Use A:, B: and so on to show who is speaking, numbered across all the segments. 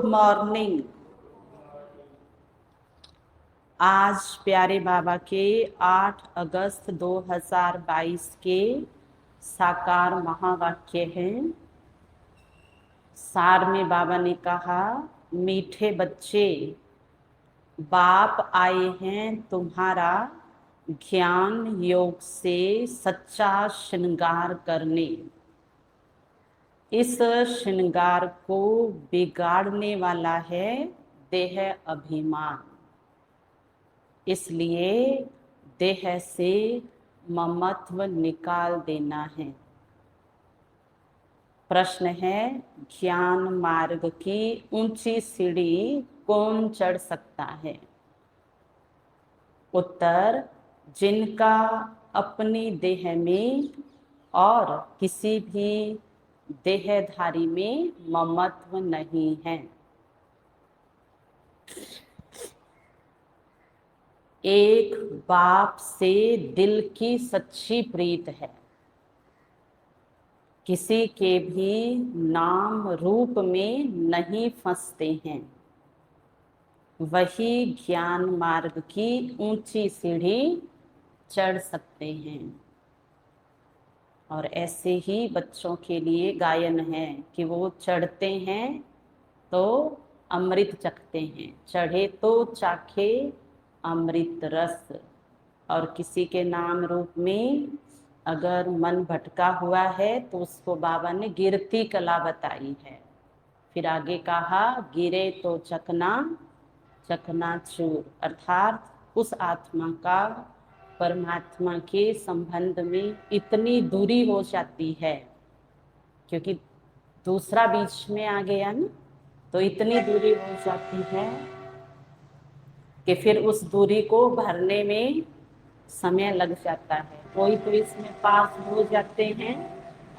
A: Morning. आज प्यारे बाबा के 8 अगस्त 2022 के साकार महावाक्य हैं। सार में बाबा ने कहा, मीठे बच्चे, बाप आए हैं तुम्हारा ज्ञान योग से सच्चा श्रृंगार करने। इस श्रृंगार को बिगाड़ने वाला है देह अभिमान। इसलिए देह से ममत्व निकाल देना है। प्रश्न है, ज्ञान मार्ग की ऊंची सीढ़ी कौन चढ़ सकता है? उत्तर, जिनका अपनी देह में और किसी भी देहधारी में ममत्व नहीं है। एक बाप से दिल की सच्ची प्रीत है। किसी के भी नाम रूप में नहीं फंसते हैं। वही ज्ञान मार्ग की ऊंची सीढ़ी चढ़ सकते हैं। और ऐसे ही बच्चों के लिए गायन है कि वो चढ़ते हैं तो अमृत चखते हैं, चढ़े तो चाखे अमृत रस। और किसी के नाम रूप में अगर मन भटका हुआ है तो उसको बाबा ने गिरती कला बताई है। फिर आगे कहा, गिरे तो चकना चकनाचूर, अर्थात उस आत्मा का परमात्मा के संबंध में इतनी दूरी हो जाती है, क्योंकि दूसरा बीच में आ गया ना, तो इतनी दूरी हो जाती है कि फिर उस दूरी को भरने में समय लग जाता है। कोई तो इसमें पास हो जाते हैं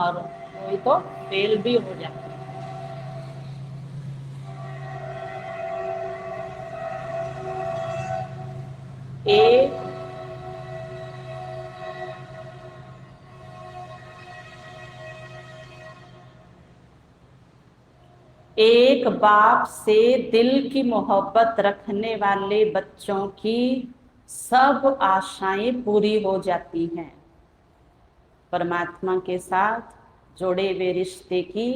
A: और कोई तो फेल भी हो जाते हैं। एक बाप से दिल की मोहब्बत रखने वाले बच्चों की सब आशाएं पूरी हो जाती हैं। परमात्मा के साथ जोड़े हुए रिश्ते की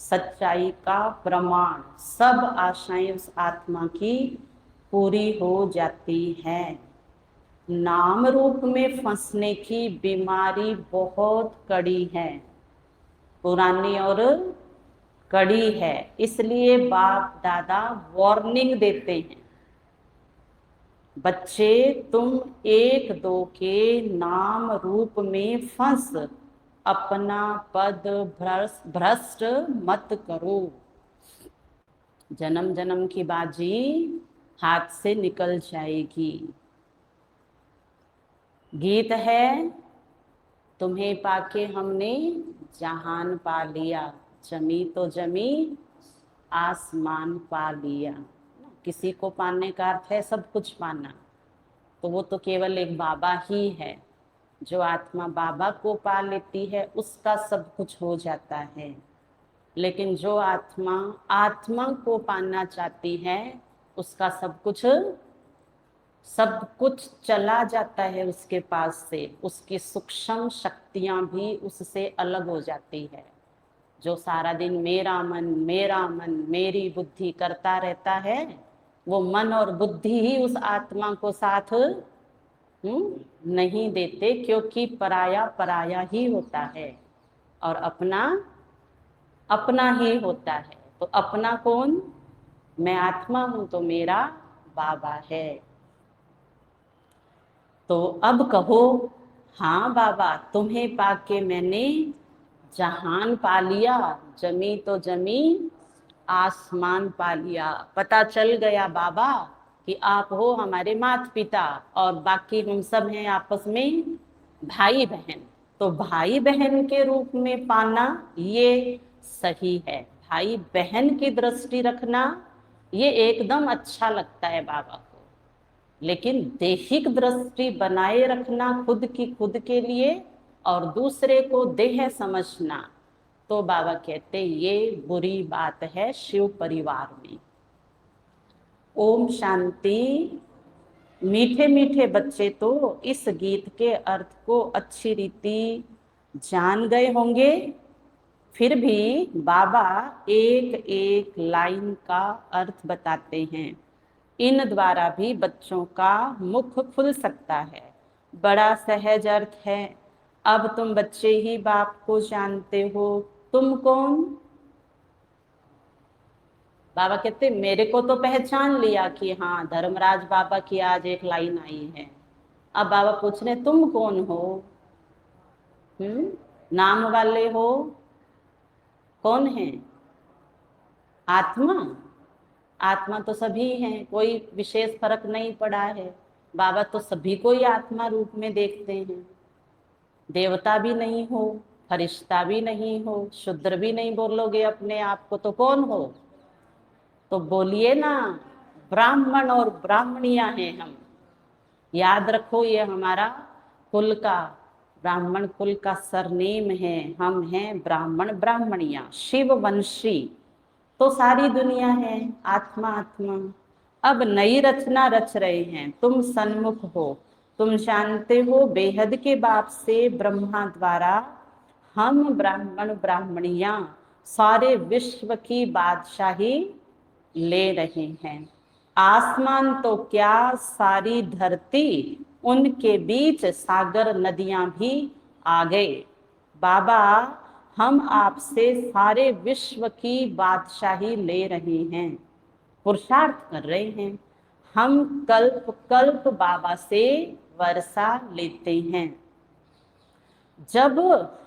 A: सच्चाई का प्रमाण, सब आशाएं उस आत्मा की पूरी हो जाती हैं। नाम रूप में फंसने की बीमारी बहुत कड़ी है, पुरानी और कड़ी है। इसलिए बाप दादा वार्निंग देते हैं, बच्चे तुम एक दो के नाम रूप में फंस अपना पद भ्रष्ट मत करो। जन्म जन्म की बाजी हाथ से निकल जाएगी। गीत है, तुम्हें पाके हमने जहान पा लिया, जमी तो जमी आसमान पा लिया। किसी को पाने का अर्थ है सब कुछ पाना, तो वो तो केवल एक बाबा ही है। जो आत्मा बाबा को पा लेती है उसका सब कुछ हो जाता है। लेकिन जो आत्मा आत्मा को पाना चाहती है उसका सब कुछ चला जाता है उसके पास से। उसकी सूक्ष्म शक्तियां भी उससे अलग हो जाती है। जो सारा दिन मेरा मन मेरी बुद्धि करता रहता है, वो मन और बुद्धि ही उस आत्मा को साथ नहीं देते, क्योंकि पराया पराया ही होता है और अपना अपना ही होता है। तो अपना कौन? मैं आत्मा हूं तो मेरा बाबा है। तो अब कहो, हाँ बाबा तुम्हें पाके मैंने जहान पा लिया, जमी तो जमी आसमान पा लिया। पता चल गया बाबा कि आप हो हमारे माता पिता और बाकी हम सब हैं आपस में भाई बहन। तो भाई बहन के रूप में पाना ये सही है। भाई बहन की दृष्टि रखना ये एकदम अच्छा लगता है बाबा को। लेकिन देहिक दृष्टि बनाए रखना खुद के लिए और दूसरे को देह समझना, तो बाबा कहते ये बुरी बात है शिव परिवार में। ओम शांति। मीठे मीठे बच्चे तो इस गीत के अर्थ को अच्छी रीति जान गए होंगे, फिर भी बाबा एक एक लाइन का अर्थ बताते हैं। इन द्वारा भी बच्चों का मुख खुल सकता है। बड़ा सहज अर्थ है। अब तुम बच्चे ही बाप को जानते हो, तुम कौन? बाबा कहते मेरे को तो पहचान लिया कि हाँ धर्मराज बाबा की आज एक लाइन आई है। अब बाबा पूछ रहे तुम कौन हो? नाम वाले हो? कौन है? आत्मा। आत्मा तो सभी हैं, कोई विशेष फर्क नहीं पड़ा है। बाबा तो सभी को ही आत्मा रूप में देखते हैं। देवता भी नहीं हो, फरिश्ता भी नहीं हो, शूद्र भी नहीं बोलोगे अपने आप को, तो कौन हो? तो बोलिए ना, ब्राह्मण और ब्राह्मणियां हैं हम। याद रखो ये हमारा कुल का, ब्राह्मण कुल का सरनेम है। हम हैं ब्राह्मण ब्राह्मणियां, शिव वंशी। तो सारी दुनिया है आत्मा आत्मा। अब नई रचना रच रहे हैं, तुम सन्मुख हो। तुम जानते हो बेहद के बाप से ब्रह्मा द्वारा हम ब्राह्मण ब्राह्मणियां सारे विश्व की बादशाही ले रहे हैं। आसमान तो क्या, सारी धरती, उनके बीच सागर नदियां भी आ गए। बाबा हम आपसे सारे विश्व की बादशाही ले रहे हैं, पुरुषार्थ कर रहे हैं। हम कल्प कल्प बाबा से वर्षा लेते हैं। जब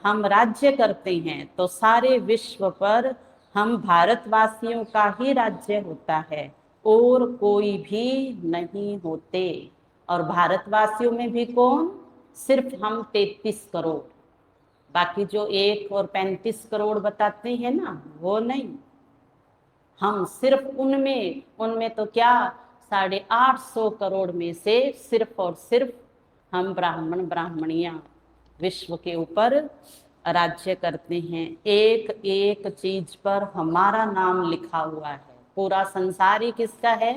A: हम राज्य करते हैं तो सारे विश्व पर हम भारतवासियों का ही राज्य होता है, और कोई भी नहीं होते। और भारतवासियों में भी कौन? सिर्फ हम 33 करोड़। बाकी जो 1 और 35 करोड़ बताते हैं ना, वो नहीं। हम सिर्फ उनमें उनमें तो क्या, 850 करोड़ में से सिर्फ और सिर्फ हम ब्राह्मण ब्राह्मणियां विश्व के ऊपर राज्य करते हैं। एक एक चीज पर हमारा नाम लिखा हुआ है। पूरा संसार ही किसका है?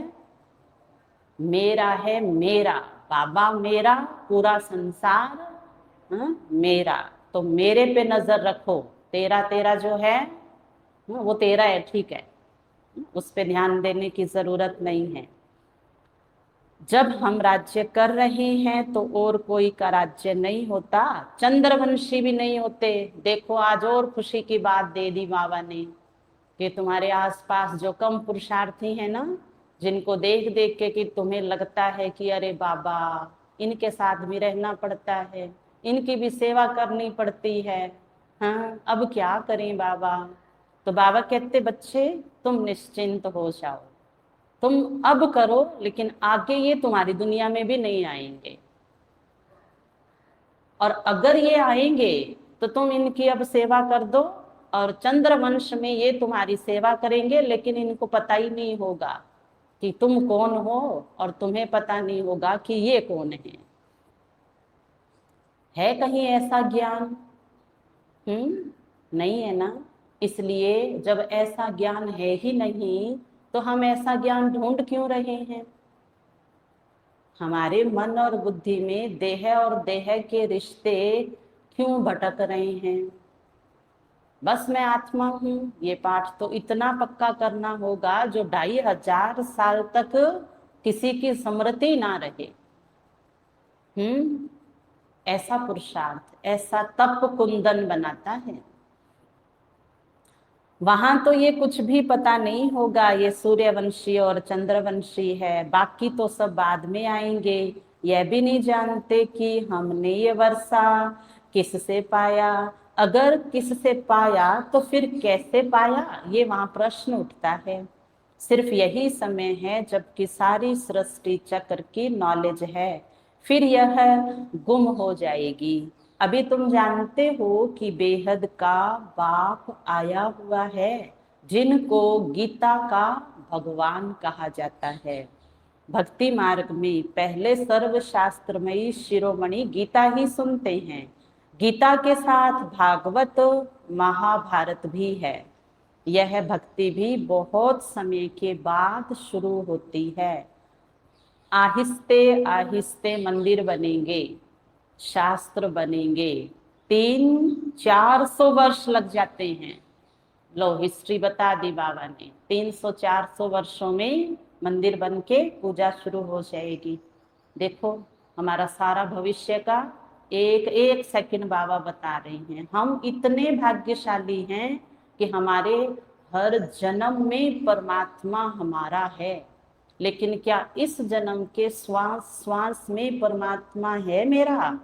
A: मेरा है, मेरा बाबा मेरा, पूरा संसार मेरा। तो मेरे पे नजर रखो। तेरा तेरा जो है वो तेरा है, ठीक है, उस पे ध्यान देने की जरूरत नहीं है। जब हम राज्य कर रहे हैं तो और कोई का राज्य नहीं होता, चंद्रवंशी भी नहीं होते। देखो आज और खुशी की बात दे दी बाबा ने कि तुम्हारे आसपास जो कम पुरुषार्थी है ना, जिनको देख देख के कि तुम्हें लगता है कि अरे बाबा इनके साथ भी रहना पड़ता है, इनकी भी सेवा करनी पड़ती है, हाँ अब क्या करें बाबा। तो बाबा कहते बच्चे तुम निश्चिंत हो जाओ, तुम अब करो, लेकिन आगे ये तुम्हारी दुनिया में भी नहीं आएंगे। और अगर ये आएंगे तो तुम इनकी अब सेवा कर दो, और चंद्रवंश में ये तुम्हारी सेवा करेंगे, लेकिन इनको पता ही नहीं होगा कि तुम कौन हो, और तुम्हें पता नहीं होगा कि ये कौन है कहीं ऐसा ज्ञान? नहीं है ना। इसलिए जब ऐसा ज्ञान है ही नहीं तो हम ऐसा ज्ञान ढूंढ क्यों रहे हैं? हमारे मन और बुद्धि में देह और देह के रिश्ते क्यों भटक रहे हैं? बस मैं आत्मा हूं, ये पाठ तो इतना पक्का करना होगा जो 2500 साल तक किसी की स्मृति ना रहे। ऐसा पुरुषार्थ, ऐसा तप कुंदन बनाता है। वहां तो ये कुछ भी पता नहीं होगा, ये सूर्यवंशी और चंद्रवंशी है, बाकी तो सब बाद में आएंगे। यह भी नहीं जानते कि हमने ये वर्षा किससे पाया, अगर किससे पाया तो फिर कैसे पाया, ये वहां प्रश्न उठता है। सिर्फ यही समय है जबकि सारी सृष्टि चक्र की नॉलेज है, फिर यह गुम हो जाएगी। अभी तुम जानते हो कि बेहद का बाप आया हुआ है, जिनको गीता का भगवान कहा जाता है। भक्ति मार्ग में पहले सर्वशास्त्रमयी शिरोमणि गीता ही सुनते हैं। गीता के साथ भागवत महाभारत भी है। यह भक्ति भी बहुत समय के बाद शुरू होती है। आहिस्ते आहिस्ते मंदिर बनेंगे, शास्त्र बनेंगे, 300-400 वर्ष लग जाते हैं। लो हिस्ट्री बता दी बाबा ने, 300-400 वर्षों में मंदिर बन के पूजा शुरू हो जाएगी। देखो हमारा सारा भविष्य का एक एक सेकंड बाबा बता रहे हैं। हम इतने भाग्यशाली हैं कि हमारे हर जन्म में परमात्मा हमारा है। लेकिन क्या इस जन्म के श्वास श्वास में परमात्मा है मेरा?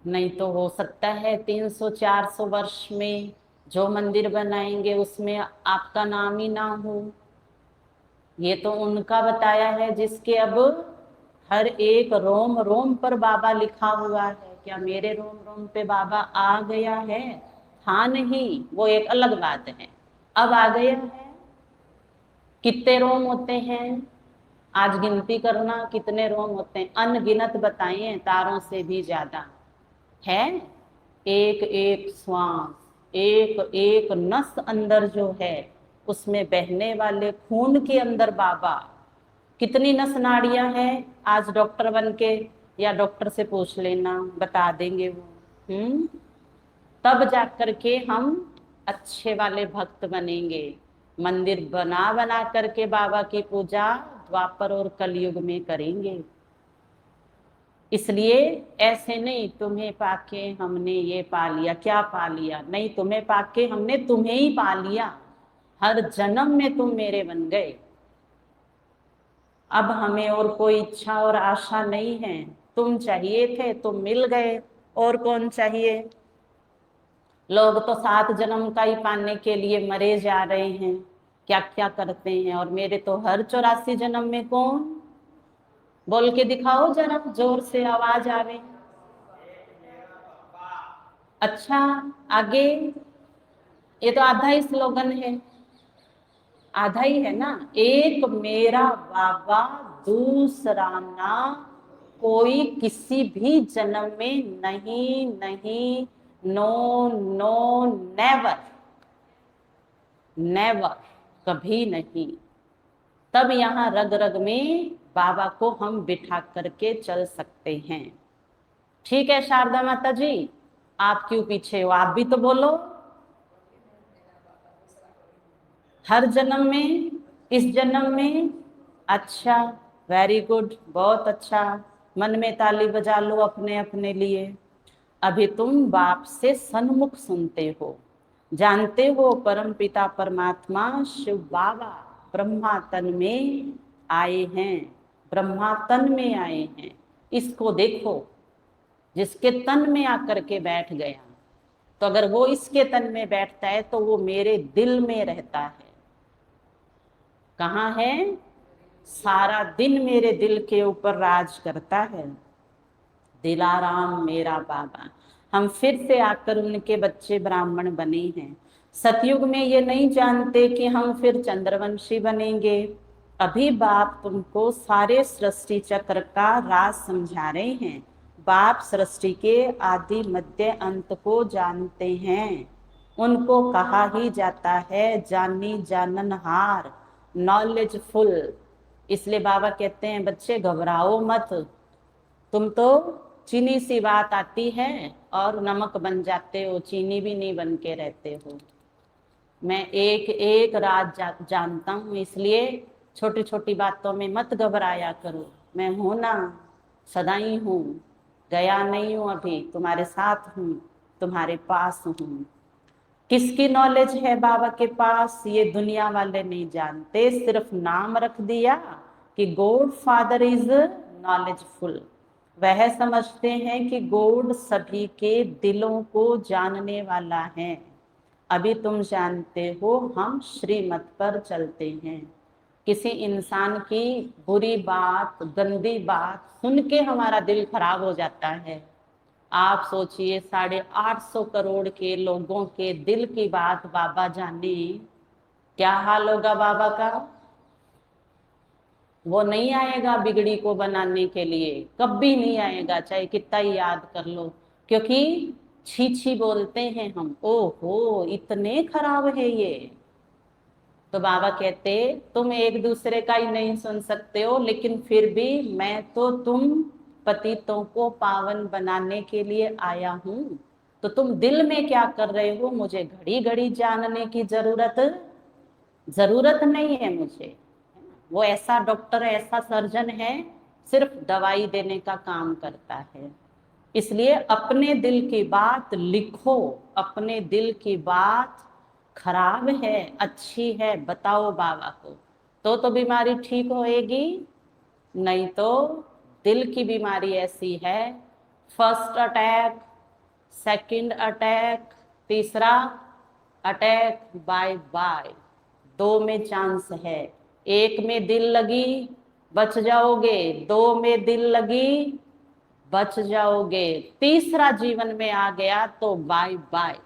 A: नहीं तो हो सकता है 300-400 वर्ष में जो मंदिर बनाएंगे उसमें आपका नाम ही ना हो। ये तो उनका बताया है जिसके अब हर एक रोम रोम पर बाबा लिखा हुआ है। क्या मेरे रोम रोम पे बाबा आ गया है? था नहीं, वो एक अलग बात है। अब आ गया है। कितने रोम होते हैं? आज गिनती करना कितने रोम होते हैं, अनगिनत बताइए, तारों से भी ज्यादा है। एक एक श्वास, एक एक नस अंदर जो है उसमें बहने वाले खून के अंदर बाबा, कितनी नस नाड़ियां हैं आज डॉक्टर बन के या डॉक्टर से पूछ लेना, बता देंगे वो। तब जाकर के हम अच्छे वाले भक्त बनेंगे। मंदिर बना बना करके बाबा की पूजा द्वापर और कलयुग में करेंगे। इसलिए ऐसे नहीं तुम्हें पाके हमने ये पा लिया, क्या पा लिया? नहीं, तुम्हें पाके हमने तुम्हें ही पा लिया। हर जन्म में तुम मेरे बन गए। अब हमें और कोई इच्छा और आशा नहीं है। तुम चाहिए थे, तुम मिल गए, और कौन चाहिए? लोग तो 7 जन्म का ही पाने के लिए मरे जा रहे हैं, क्या क्या करते हैं। और मेरे तो हर 84 जन्म में कौन? बोल के दिखाओ जरा, जोर से आवाज आवे। अच्छा, आगे। ये तो आधा ही स्लोगन है, आधा ही है ना। एक मेरा बाबा, दूसरा ना कोई किसी भी जन्म में नहीं, नहीं, नो नो, नेवर, नेवर, कभी नहीं। तब यहाँ रग रग में बाबा को हम बिठा करके चल सकते हैं। ठीक है शारदा माता जी, आप क्यों पीछे हो? आप भी तो बोलो। हर जन्म में, इस जन्म में। अच्छा, वेरी गुड, बहुत अच्छा। मन में ताली बजा लो अपने अपने लिए। अभी तुम बाप से सन्मुख सुनते हो, जानते हो परम पिता परमात्मा शिव बाबा ब्रह्मा तन में आए हैं, ब्रह्मा तन में आए हैं। इसको देखो, जिसके तन में आकर के बैठ गया, तो अगर वो इसके तन में बैठता है तो वो मेरे दिल में रहता है। कहाँ है? सारा दिन मेरे दिल के ऊपर राज करता है। दिलाराम मेरा बाबा। हम फिर से आकर उनके बच्चे ब्राह्मण बने हैं। सतयुग में ये नहीं जानते कि हम फिर चंद्रवंशी बनेंगे। अभी बाप तुमको सारे सृष्टि चक्र का राज समझा रहे हैं। बाप सृष्टि के आदि मध्य अंत को जानते हैं। उनको कहा ही जाता है जानी जाननहार, नॉलेजफुल। इसलिए बाबा कहते हैं बच्चे घबराओ मत, तुम तो चीनी सी बात आती है और नमक बन जाते हो, चीनी भी नहीं बन के रहते हो। मैं एक एक राज जानता हूँ, इसलिए छोटी छोटी बातों में मत घबराया करो। मैं हूं ना, सदा ही हूँ, गया नहीं हूँ, अभी तुम्हारे साथ हूँ, तुम्हारे पास हूँ। किसकी नॉलेज है बाबा के पास? ये दुनिया वाले नहीं जानते, सिर्फ नाम रख दिया कि गॉड फादर इज नॉलेजफुल। वह समझते हैं कि गॉड सभी के दिलों को जानने वाला है। अभी तुम जानते हो हम श्रीमत पर चलते हैं। किसी इंसान की बुरी बात, गंदी बात सुन के हमारा दिल खराब हो जाता है। आप सोचिए 850 करोड़ के लोगों के दिल की बात बाबा जाने, क्या हाल होगा बाबा का। वो नहीं आएगा बिगड़ी को बनाने के लिए, कभी नहीं आएगा, चाहे कितना ही याद कर लो। क्योंकि छी छी बोलते हैं हम, ओहो इतने खराब है ये। तो बाबा कहते तुम एक दूसरे का ही नहीं सुन सकते हो, लेकिन फिर भी मैं तो तुम पतितों को पावन बनाने के लिए आया हूं। तो तुम दिल में क्या कर रहे हो मुझे घड़ी घड़ी जानने की जरूरत नहीं है मुझे। वो ऐसा डॉक्टर, ऐसा सर्जन है, सिर्फ दवाई देने का काम करता है। इसलिए अपने दिल की बात लिखो, अपने दिल की बात खराब है अच्छी है बताओ बाबा को, तो बीमारी ठीक होएगी। नहीं तो दिल की बीमारी ऐसी है, फर्स्ट अटैक, सेकंड अटैक, तीसरा अटैक, बाय बाय। दो में चांस है, एक में दिल लगी बच जाओगे, दो में दिल लगी बच जाओगे, तीसरा जीवन में आ गया तो बाय बाय।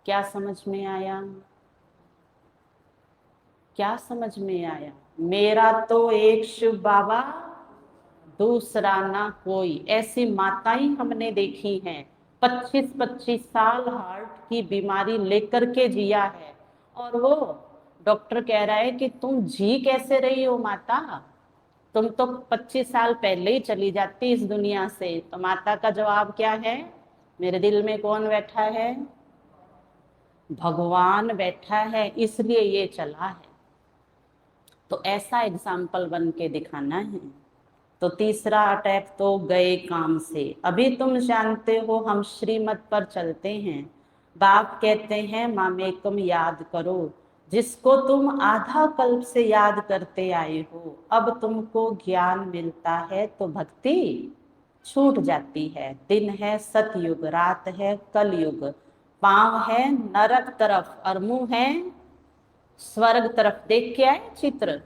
A: क्या समझ में आया? क्या समझ में आया? मेरा तो एक शिव बाबा दूसरा ना कोई। ऐसी माताएं हमने देखी हैं, 25-25 साल हार्ट की बीमारी लेकर के जिया है, और वो डॉक्टर कह रहा है कि तुम जी कैसे रही हो माता, तुम तो 25 साल पहले ही चली जाती इस दुनिया से। तो माता का जवाब क्या है? मेरे दिल में कौन बैठा है? भगवान बैठा है, इसलिए ये चला है। तो ऐसा एग्जाम्पल बन के दिखाना है। तो तीसरा अटैक तो गए काम से। अभी तुम जानते हो हम श्रीमत पर चलते हैं। बाप कहते हैं मामेकम याद करो, जिसको तुम आधा कल्प से याद करते आए हो, अब तुमको ज्ञान मिलता है तो भक्ति छूट जाती है। दिन है सतयुग, रात है कलयुग, पांव है नरक तरफ और मुंह है स्वर्ग तरफ। देख के आए चित्र?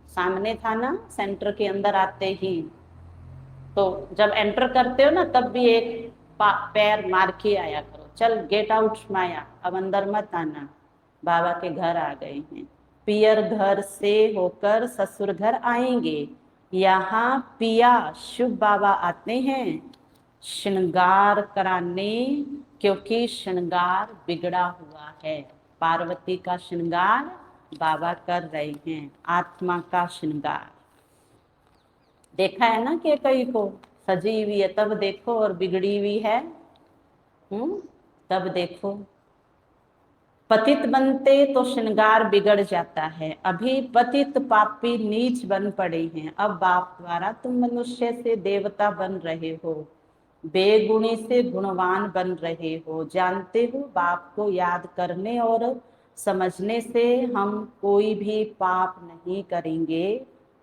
A: सामने था ना सेंटर के अंदर आते ही। तो जब एंटर करते हो ना तब भी एक पैर मार के आया करो, चल गेट आउट माया, अब अंदर मत आना, बाबा के घर आ गए हैं। पियर घर से होकर ससुर घर आएंगे, यहाँ पिया शिव बाबा आते हैं श्रृंगार कराने, क्योंकि श्रृंगार बिगड़ा हुआ है। पार्वती का श्रृंगार बाबा कर रहे हैं, आत्मा का श्रृंगार। देखा है ना कि कई को सजी हुई है तब देखो, और बिगड़ी हुई है तब देखो। पतित बनते तो श्रृंगार बिगड़ जाता है, अभी पतित पापी नीच बन पड़े हैं, अब बाप द्वारा तुम मनुष्य से देवता बन रहे हो, बेगुणी से गुणवान बन रहे हो। जानते हो बाप को याद करने और समझने से हम कोई भी पाप नहीं करेंगे,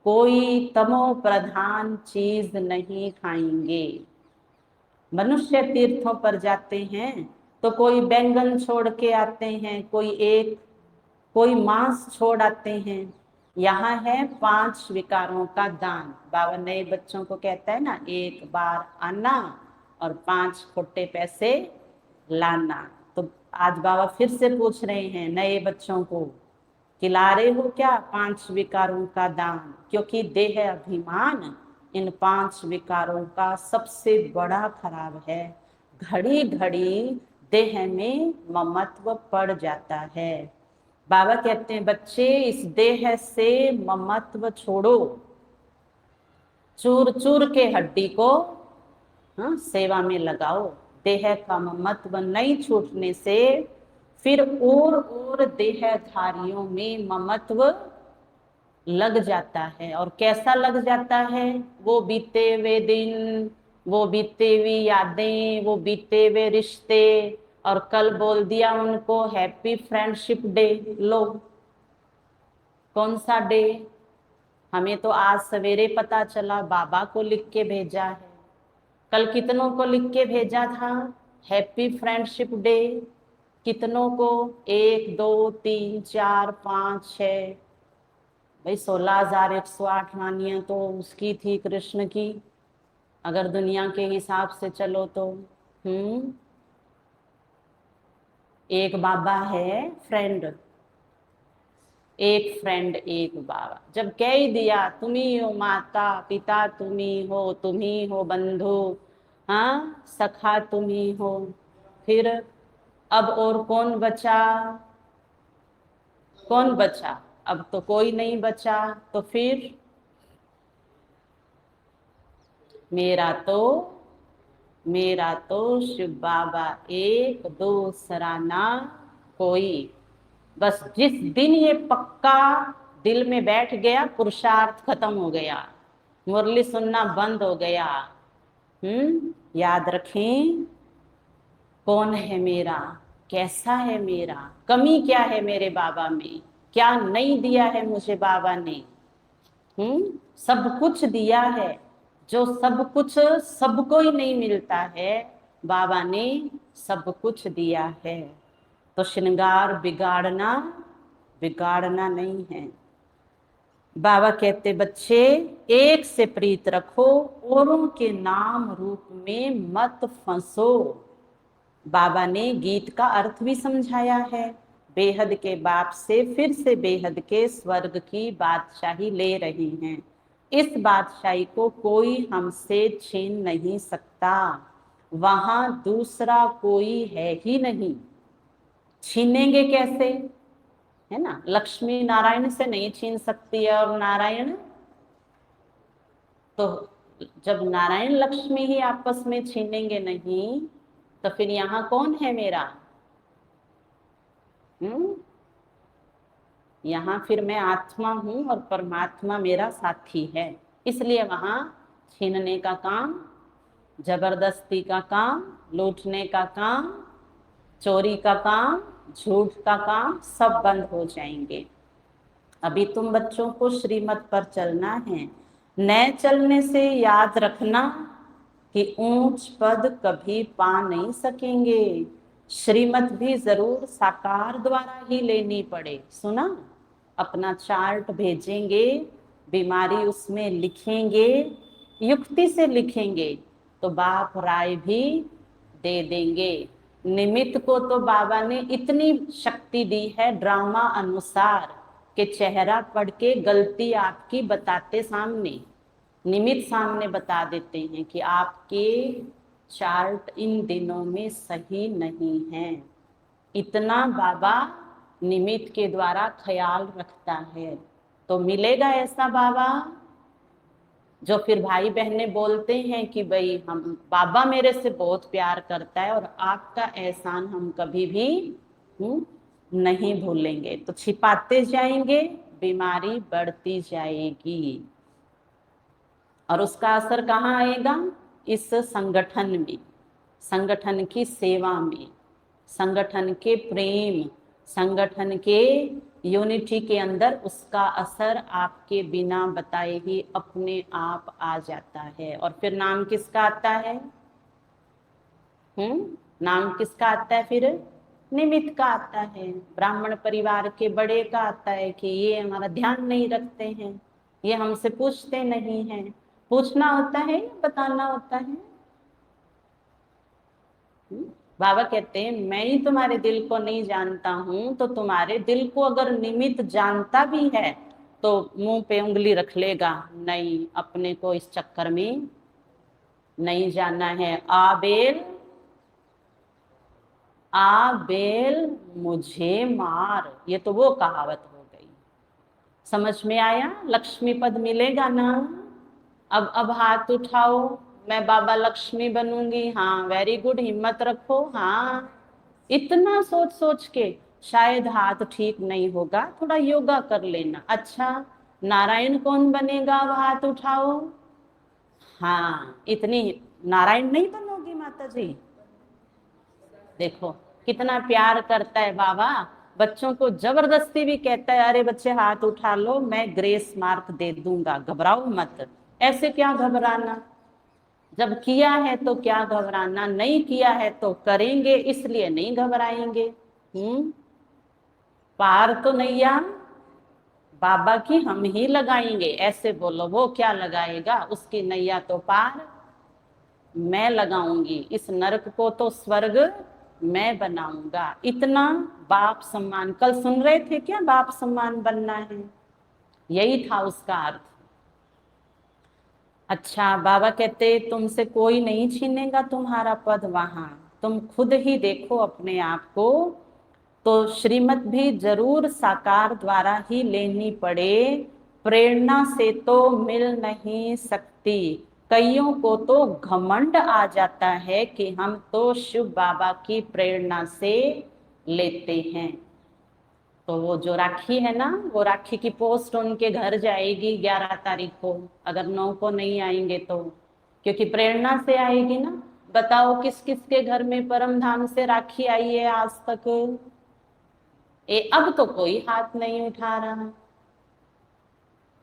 A: कोई तमो प्रधान चीज नहीं खाएंगे। मनुष्य तीर्थों पर जाते हैं तो कोई बैंगन छोड़ के आते हैं, कोई मांस छोड़ आते हैं। यहाँ है 5 विकारों का दान। बाबा नए बच्चों को कहता है ना, एक बार आना और 5 खोटे पैसे लाना। तो आज बाबा फिर से पूछ रहे हैं नए बच्चों को, खिला रहे हो क्या 5 विकारों का दान? क्योंकि देह अभिमान इन 5 विकारों का सबसे बड़ा खराब है। घड़ी घड़ी देह में ममत्व पड़ जाता है। बाबा कहते हैं बच्चे इस देह से ममत्व छोड़ो, चूर चूर के हड्डी को सेवा में लगाओ। देह का ममत्व नहीं छूटने से फिर और देहधारियों में ममत्व लग जाता है। और कैसा लग जाता है? वो बीते हुए दिन, वो बीते हुई यादें, वो बीते हुए रिश्ते। और कल बोल दिया उनको हैप्पी फ्रेंडशिप डे। लो, कौन सा डे? हमें तो आज सवेरे पता चला, बाबा को लिख के भेजा है। कल कितनों को लिख के भेजा था हैप्पी फ्रेंडशिप डे? कितनों को? 1 2 3 4 5 6, भाई 16,108 वानियां तो उसकी थी कृष्ण की, अगर दुनिया के हिसाब से चलो तो। एक बाबा है फ्रेंड, एक फ्रेंड एक बाबा। जब कह ही दिया तुम ही हो माता पिता, तुम ही हो बंधु, हाँ, सखा तुम ही हो। फिर अब और कौन बचा? कौन बचा? अब तो कोई नहीं बचा। तो फिर मेरा तो मेरा तो शिव बाबा एक, दूसरा ना कोई। बस जिस दिन ये पक्का दिल में बैठ गया, पुरुषार्थ खत्म हो गया, मुरली सुनना बंद हो गया। याद रखें, कौन है मेरा, कैसा है मेरा, कमी क्या है मेरे बाबा में, क्या नहीं दिया है मुझे बाबा ने। सब कुछ दिया है। जो सब कुछ सबको ही नहीं मिलता है, बाबा ने सब कुछ दिया है। तो श्रृंगार बिगाड़ना बिगाड़ना नहीं है। बाबा कहते बच्चे, एक से प्रीत रखो, औरों के नाम रूप में मत फंसो। बाबा ने गीत का अर्थ भी समझाया है। बेहद के बाप से फिर से बेहद के स्वर्ग की बादशाही ले रही हैं। इस बादशाही को कोई हमसे छीन नहीं सकता। वहां दूसरा कोई है ही नहीं। छीनेंगे कैसे? है ना, लक्ष्मी नारायण से नहीं छीन सकती है, और नारायण तो, जब नारायण लक्ष्मी ही आपस में छीनेंगे नहीं, तो फिर यहाँ कौन है मेरा? हम्म यहाँ फिर मैं आत्मा हूं और परमात्मा मेरा साथी है। इसलिए वहां छीनने का काम, जबरदस्ती का काम, लूटने का काम, चोरी का काम, झूठ का काम सब बंद हो जाएंगे। अभी तुम बच्चों को श्रीमत पर चलना है। नए चलने से याद रखना कि ऊंच पद कभी पा नहीं सकेंगे। श्रीमत भी जरूर साकार द्वारा ही लेनी पड़े। सुना? अपना चार्ट भेजेंगे, बीमारी उसमें लिखेंगे, युक्ति से लिखेंगे, तो बाप राय भी दे देंगे। निमित्त को तो बाबा ने इतनी शक्ति दी है, ड्रामा अनुसार, कि चेहरा पढ़ के गलती आपकी बताते सामने, निमित्त सामने बता देते हैं कि आपके चार्ट इन दिनों में सही नहीं है। इतना बाबा निमित्त के द्वारा ख्याल रखता है। तो मिलेगा ऐसा बाबा जो फिर भाई बहनें बोलते हैं कि भाई हम, बाबा मेरे से बहुत प्यार करता है और आपका एहसान हम कभी भी नहीं भूलेंगे। तो छिपाते जाएंगे, बीमारी बढ़ती जाएगी। और उसका असर कहाँ आएगा? इस संगठन में, संगठन की सेवा में, संगठन के प्रेम, संगठन के यूनिटी के अंदर उसका असर आपके बिना बताए ही अपने आप आ जाता है। और फिर नाम किसका आता है? नाम किसका आता है फिर? निमित्त का आता है। ब्राह्मण परिवार के बड़े का आता है कि ये हमारा ध्यान नहीं रखते हैं, ये हमसे पूछते नहीं हैं। पूछना होता है या बताना होता है? बाबा कहते हैं, मैं ही तुम्हारे दिल को नहीं जानता हूं, तो तुम्हारे दिल को अगर निमित्त जानता भी है तो मुंह पे उंगली रख लेगा, नहीं, अपने को इस चक्कर में नहीं जाना है। आबेल आबेल मुझे मार, ये तो वो कहावत हो गई। समझ में आया? लक्ष्मी पद मिलेगा ना? अब हाथ उठाओ, मैं बाबा लक्ष्मी बनूंगी। हाँ, वेरी गुड, हिम्मत रखो। हाँ, इतना सोच सोच के शायद हाथ ठीक नहीं होगा, थोड़ा योगा कर लेना। अच्छा, नारायण कौन बनेगा? अब हाथ उठाओ। हाँ, इतनी नारायण नहीं बनोगी माता जी? देखो कितना प्यार करता है बाबा। बच्चों को जबरदस्ती भी कहता है, अरे बच्चे हाथ उठा लो, मैं ग्रेस मार्क दे दूंगा, घबराओ मत। ऐसे क्या घबराना, जब किया है तो क्या घबराना, नहीं किया है तो करेंगे, इसलिए नहीं घबराएंगे। पार तो नैया बाबा की हम ही लगाएंगे, ऐसे बोलो। वो क्या लगाएगा? उसकी नैया तो पार मैं लगाऊंगी, इस नरक को तो स्वर्ग मैं बनाऊंगा। इतना बाप सम्मान, कल सुन रहे थे क्या, बाप सम्मान बनना है, यही था उसका अर्थ। अच्छा, बाबा कहते तुमसे कोई नहीं छीनेगा तुम्हारा पद वहां, तुम खुद ही देखो अपने आप को। तो श्रीमत भी जरूर साकार द्वारा ही लेनी पड़े, प्रेरणा से तो मिल नहीं सकती। कईयों को तो घमंड आ जाता है कि हम तो शिव बाबा की प्रेरणा से लेते हैं। तो वो जो राखी है ना, वो राखी की पोस्ट उनके घर जाएगी 11 तारीख को, अगर 9 को नहीं आएंगे तो, क्योंकि प्रेरणा से आएगी ना। बताओ किस किस के घर में परम धाम से राखी आई है आज तक? अब तो कोई हाथ नहीं उठा रहा।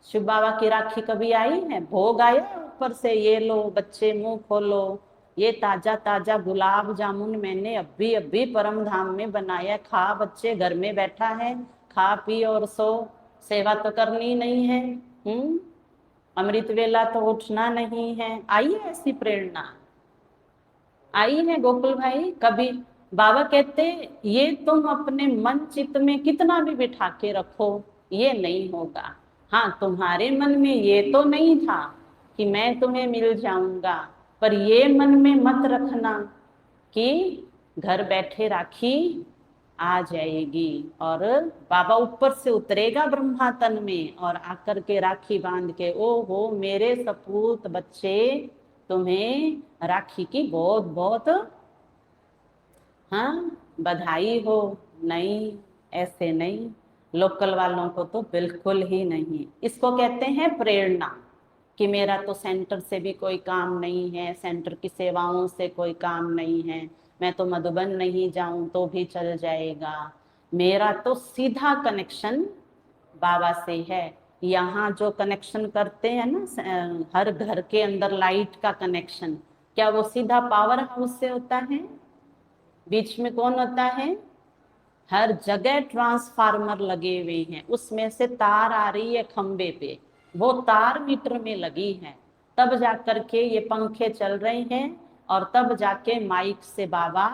A: शिव बाबा की राखी कभी आई है? भोग आया ऊपर से, ये लो बच्चे मुंह खोलो, ये ताजा ताजा गुलाब जामुन मैंने अभी अभी परम धाम में बनाया, खा बच्चे, घर में बैठा है, खा पी और सो। सेवा तो करनी नहीं है। अमृत वेला तो उठना नहीं है। आई है ऐसी प्रेरणा? आई है गोकुल भाई कभी? बाबा कहते ये तुम अपने मन चित्त में कितना भी बिठा के रखो, ये नहीं होगा। हाँ, तुम्हारे मन में ये तो नहीं था कि मैं तुम्हें मिल जाऊंगा, पर ये मन में मत रखना कि घर बैठे राखी आ जाएगी और बाबा ऊपर से उतरेगा ब्रह्मा तन में और आकर के राखी बांध के, ओ हो मेरे सपूत बच्चे, तुम्हें राखी की बहुत बहुत हाँ बधाई हो। नहीं, ऐसे नहीं, लोकल वालों को तो बिल्कुल ही नहीं। इसको कहते हैं प्रेरणा, कि मेरा तो सेंटर से भी कोई काम नहीं है, सेंटर की सेवाओं से कोई काम नहीं है, मैं तो मधुबन नहीं जाऊं तो भी चल जाएगा, मेरा तो सीधा कनेक्शन बाबा से है। यहाँ जो कनेक्शन करते हैं ना, हर घर के अंदर लाइट का कनेक्शन, क्या वो सीधा पावर हाउस से होता है? बीच में कौन होता है? हर जगह ट्रांसफार्मर लगे हुए हैं, उसमें से तार आ रही है खंबे पे, वो तार मीटर में लगी है, तब जाकर के ये पंखे चल रहे हैं, और तब जाके माइक से बाबा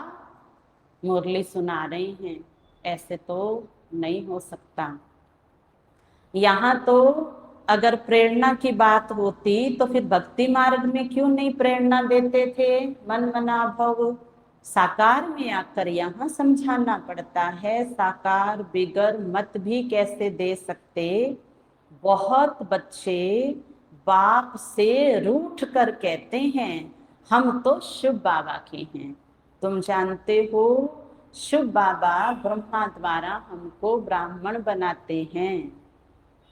A: मुरली सुना रहे हैं। ऐसे तो नहीं हो सकता। यहाँ तो अगर प्रेरणा की बात होती तो फिर भक्ति मार्ग में क्यों नहीं प्रेरणा देते थे? मन मना भव, साकार में आकर यहाँ समझाना पड़ता है, साकार बिगर मत भी कैसे दे सकते। बहुत बच्चे बाप से रूठ कर कहते हैं हम तो शिव बाबा के हैं। तुम जानते हो शिव बाबा ब्रह्मा द्वारा हमको ब्राह्मण बनाते हैं।